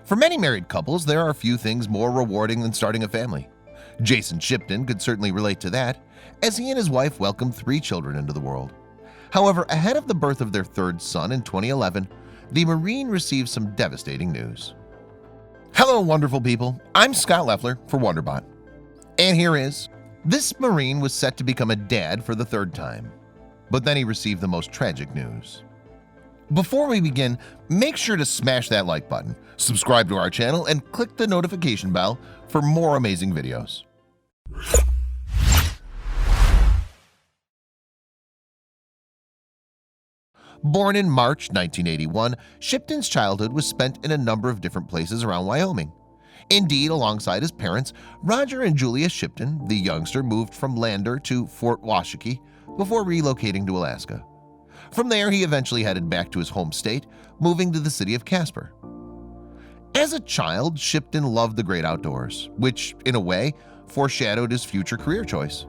For many married couples, there are few things more rewarding than starting a family. Jason Shipton could certainly relate to that, as he and his wife welcomed 3 children into the world. However, ahead of the birth of their 3rd son in 2011, the Marine received some devastating news. Hello, wonderful people. I'm Scott Leffler for WonderBot. And here is, this Marine was set to become a dad for the 3rd time, but then he received the most tragic news. Before we begin, make sure to smash that like button, subscribe to our channel, and click the notification bell for more amazing videos. Born in March 1981, Shipton's childhood was spent in a number of different places around Wyoming. Indeed, alongside his parents, Roger and Julia Shipton, the youngster moved from Lander to Fort Washakie before relocating to Alaska. From there, he eventually headed back to his home state, moving to the city of Casper. As a child, Shipton loved the great outdoors, which, in a way, foreshadowed his future career choice.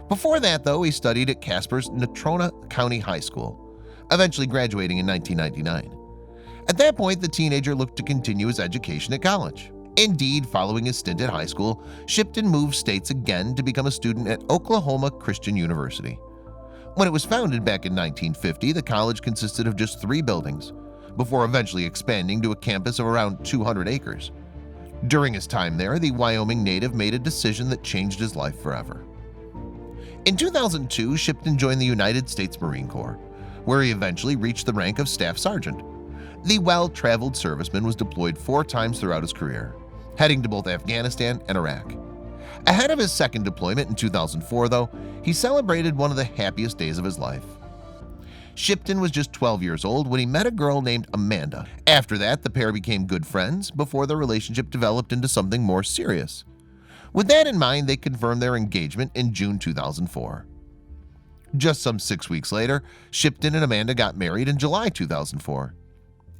Before that, though, he studied at Casper's Natrona County High School, eventually graduating in 1999. At that point, the teenager looked to continue his education at college. Indeed, following his stint at high school, Shipton moved states again to become a student at Oklahoma Christian University. When it was founded back in 1950, the college consisted of just 3 buildings, before eventually expanding to a campus of around 200 acres. During his time there, the Wyoming native made a decision that changed his life forever. In 2002, Shipton joined the United States Marine Corps, where he eventually reached the rank of Staff Sergeant. The well-traveled serviceman was deployed 4 times throughout his career, heading to both Afghanistan and Iraq. Ahead of his 2nd deployment in 2004, though, he celebrated one of the happiest days of his life. Shipton was just 12 years old when he met a girl named Amanda. After that, the pair became good friends before their relationship developed into something more serious. With that in mind, they confirmed their engagement in June 2004. Just some 6 weeks later, Shipton and Amanda got married in July 2004.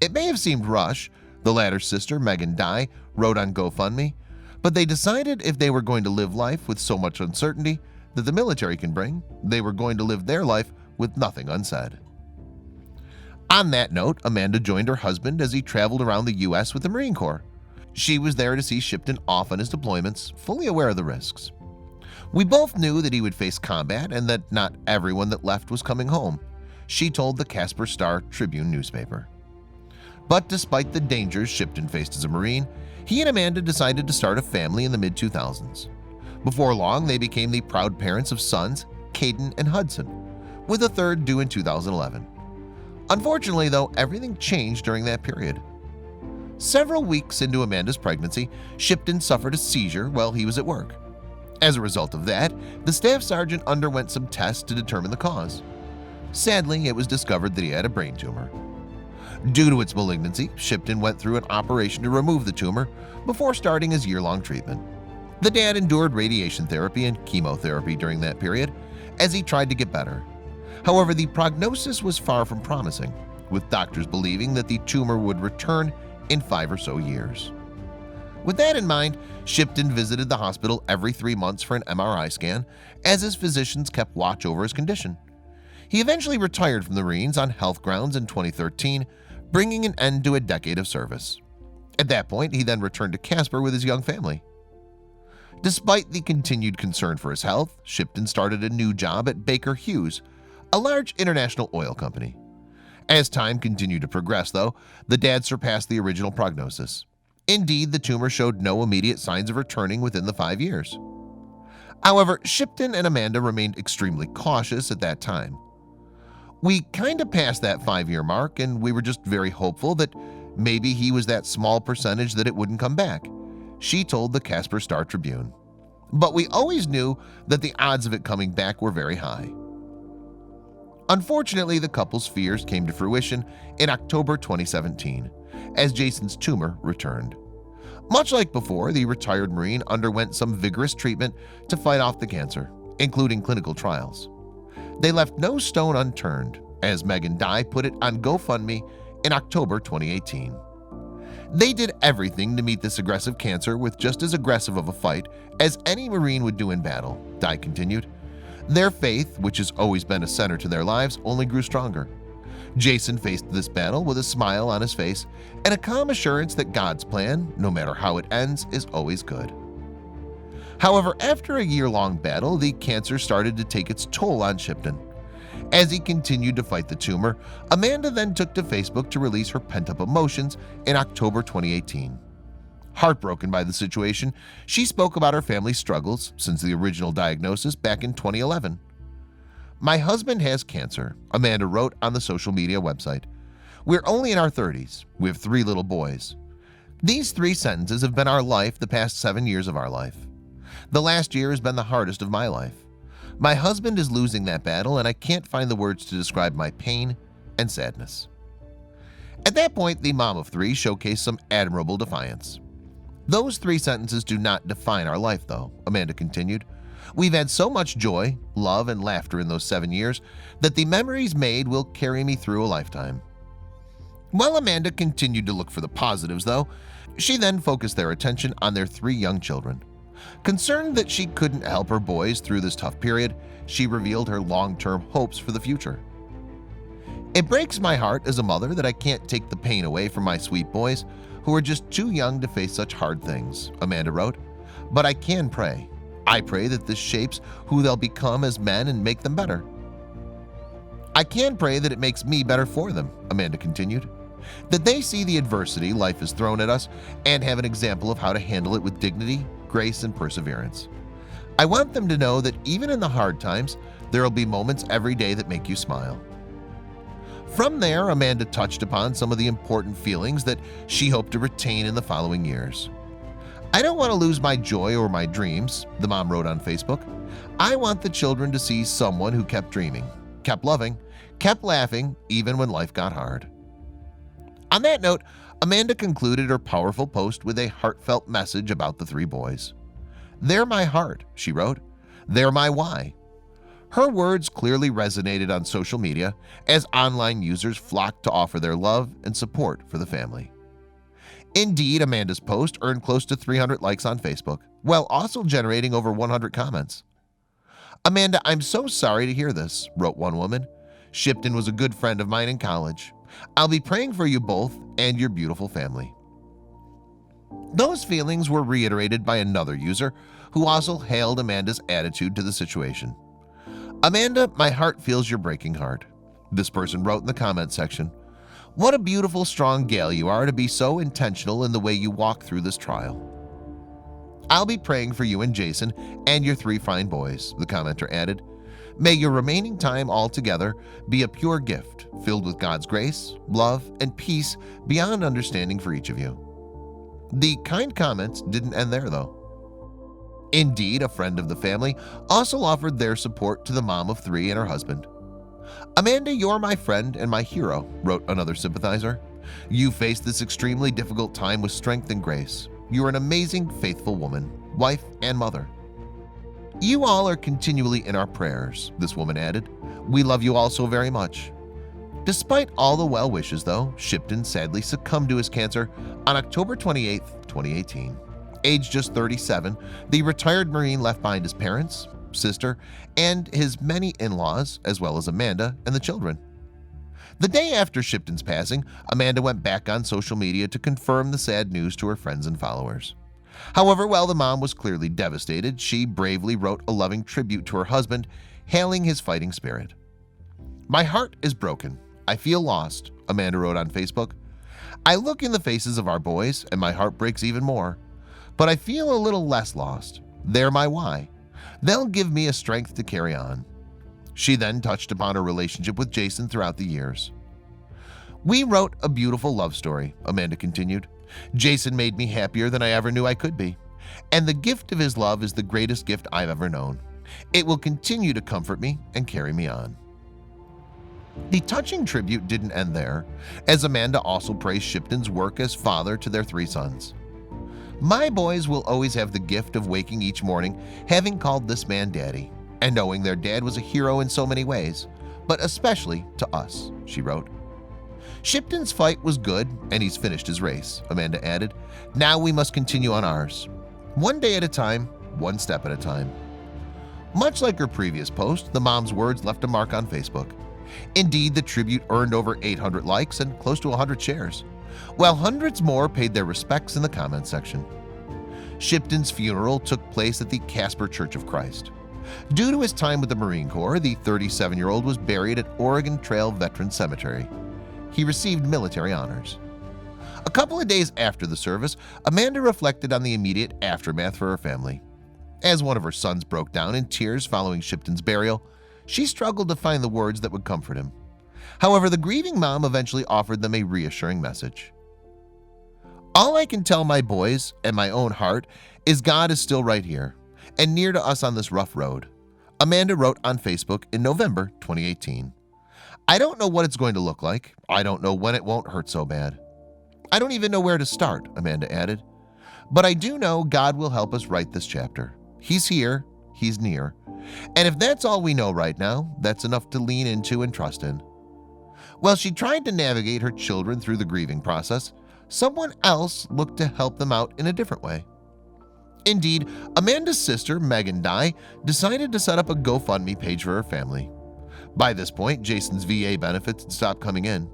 It may have seemed rushed. The latter's sister, Megan Dye, wrote on GoFundMe, but they decided if they were going to live life with so much uncertainty that the military can bring, they were going to live their life with nothing unsaid. On that note, Amanda joined her husband as he traveled around the U.S. with the Marine Corps. She was there to see Shipton off on his deployments, fully aware of the risks. We both knew that he would face combat and that not everyone that left was coming home, she told the Casper Star-Tribune newspaper. But despite the dangers Shipton faced as a Marine, he and Amanda decided to start a family in the mid-2000s. Before long, they became the proud parents of sons, Caden and Hudson, with a 3rd due in 2011. Unfortunately, though, everything changed during that period. Several weeks into Amanda's pregnancy, Shipton suffered a seizure while he was at work. As a result of that, the staff sergeant underwent some tests to determine the cause. Sadly, it was discovered that he had a brain tumor. Due to its malignancy, Shipton went through an operation to remove the tumor before starting his year-long treatment. The dad endured radiation therapy and chemotherapy during that period as he tried to get better. However, the prognosis was far from promising, with doctors believing that the tumor would return in 5 or so years. With that in mind, Shipton visited the hospital every 3 months for an MRI scan as his physicians kept watch over his condition. He eventually retired from the Marines on health grounds in 2013, bringing an end to a decade of service. At that point, he then returned to Casper with his young family. Despite the continued concern for his health, Shipton started a new job at Baker Hughes, a large international oil company. As time continued to progress, though, the dad surpassed the original prognosis. Indeed, the tumor showed no immediate signs of returning within the 5 years. However, Shipton and Amanda remained extremely cautious at that time. We kind of passed that 5-year mark, and we were just very hopeful that maybe he was that small percentage that it wouldn't come back, she told the Casper Star-Tribune. But we always knew that the odds of it coming back were very high. Unfortunately, the couple's fears came to fruition in October 2017, as Jason's tumor returned. Much like before, the retired Marine underwent some vigorous treatment to fight off the cancer, including clinical trials. They left no stone unturned, as Megan Dye put it on GoFundMe in October 2018. They did everything to meet this aggressive cancer with just as aggressive of a fight as any Marine would do in battle, Dye continued. Their faith, which has always been a center to their lives, only grew stronger. Jason faced this battle with a smile on his face and a calm assurance that God's plan, no matter how it ends, is always good. However, after a year-long battle, the cancer started to take its toll on Shipton. As he continued to fight the tumor, Amanda then took to Facebook to release her pent-up emotions in October 2018. Heartbroken by the situation, she spoke about her family's struggles since the original diagnosis back in 2011. "My husband has cancer," Amanda wrote on the social media website. "We're only in our 30s. We have 3 little boys. These 3 sentences have been our life the past 7 years of our life. The last year has been the hardest of my life. My husband is losing that battle, and I can't find the words to describe my pain and sadness." At that point, the mom of 3 showcased some admirable defiance. "Those 3 sentences do not define our life, though," Amanda continued. "We've had so much joy, love, and laughter in those 7 years that the memories made will carry me through a lifetime." While Amanda continued to look for the positives, though, she then focused their attention on their 3 young children. Concerned that she couldn't help her boys through this tough period, she revealed her long-term hopes for the future. "It breaks my heart as a mother that I can't take the pain away from my sweet boys who are just too young to face such hard things," Amanda wrote. "But I can pray. I pray that this shapes who they'll become as men and make them better. I can pray that it makes me better for them," Amanda continued. "That they see the adversity life has thrown at us and have an example of how to handle it with dignity, grace, and perseverance. I want them to know that even in the hard times, there will be moments every day that make you smile." From there, Amanda touched upon some of the important feelings that she hoped to retain in the following years. "I don't want to lose my joy or my dreams," the mom wrote on Facebook. "I want the children to see someone who kept dreaming, kept loving, kept laughing even when life got hard." On that note, Amanda concluded her powerful post with a heartfelt message about the 3 boys. "They're my heart," she wrote. "They're my why." Her words clearly resonated on social media as online users flocked to offer their love and support for the family. Indeed, Amanda's post earned close to 300 likes on Facebook, while also generating over 100 comments. "Amanda, I'm so sorry to hear this," wrote one woman. "Shipton was a good friend of mine in college. I'll be praying for you both and your beautiful family." Those feelings were reiterated by another user who also hailed Amanda's attitude to the situation. "Amanda, my heart feels your breaking heart," this person wrote in the comment section. "What a beautiful, strong gal you are to be so intentional in the way you walk through this trial." "I'll be praying for you and Jason and your 3 fine boys," the commenter added. "May your remaining time all together be a pure gift filled with God's grace, love, and peace beyond understanding for each of you." The kind comments didn't end there, though. Indeed, a friend of the family also offered their support to the mom of 3 and her husband. "Amanda, you're my friend and my hero," wrote another sympathizer. "You faced this extremely difficult time with strength and grace. You're an amazing, faithful woman, wife, and mother. You all are continually in our prayers," this woman added. "We love you all so very much." Despite all the well wishes, though, Shipton sadly succumbed to his cancer on October 28, 2018. Aged just 37, the retired Marine left behind his parents, sister, and his many in-laws, as well as Amanda and the children. The day after Shipton's passing, Amanda went back on social media to confirm the sad news to her friends and followers. However, while the mom was clearly devastated, she bravely wrote a loving tribute to her husband, hailing his fighting spirit. "My heart is broken. I feel lost," Amanda wrote on Facebook. "I look in the faces of our boys and my heart breaks even more. But I feel a little less lost. They're my why. They'll give me a strength to carry on." She then touched upon her relationship with Jason throughout the years. "We wrote a beautiful love story," Amanda continued. "Jason made me happier than I ever knew I could be. And the gift of his love is the greatest gift I've ever known. It will continue to comfort me and carry me on." The touching tribute didn't end there, as Amanda also praised Shipton's work as father to their 3 sons. "My boys will always have the gift of waking each morning having called this man Daddy, and knowing their dad was a hero in so many ways, but especially to us," she wrote. "Shipton's fight was good and he's finished his race," Amanda added. "Now we must continue on ours. One day at a time, one step at a time." Much like her previous post, the mom's words left a mark on Facebook. Indeed, the tribute earned over 800 likes and close to 100 shares, while hundreds more paid their respects in the comment section. Shipton's funeral took place at the Casper Church of Christ. Due to his time with the Marine Corps, the 37-year-old was buried at Oregon Trail Veterans Cemetery. He received military honors. A couple of days after the service, Amanda reflected on the immediate aftermath for her family. As one of her sons broke down in tears following Shipton's burial, she struggled to find the words that would comfort him. However, the grieving mom eventually offered them a reassuring message. "All I can tell my boys and my own heart is God is still right here and near to us on this rough road," Amanda wrote on Facebook in November 2018. "I don't know what it's going to look like. I don't know when it won't hurt so bad. I don't even know where to start," Amanda added. "But I do know God will help us write this chapter. He's here, He's near. And if that's all we know right now, that's enough to lean into and trust in." While she tried to navigate her children through the grieving process, someone else looked to help them out in a different way. Indeed, Amanda's sister, Megan Dye, decided to set up a GoFundMe page for her family. By this point, Jason's VA benefits had stopped coming in.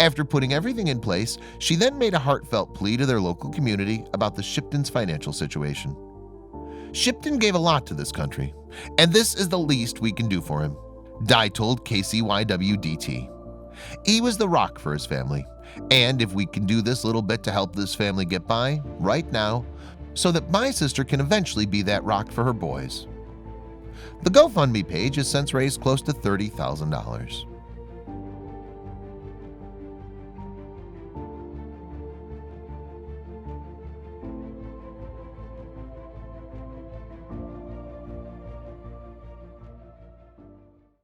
After putting everything in place, she then made a heartfelt plea to their local community about the Shipton's financial situation. "Shipton gave a lot to this country, and this is the least we can do for him," Dye told KCYW-DT. "He was the rock for his family, and if we can do this little bit to help this family get by right now, so that my sister can eventually be that rock for her boys." The GoFundMe page has since raised close to $30,000.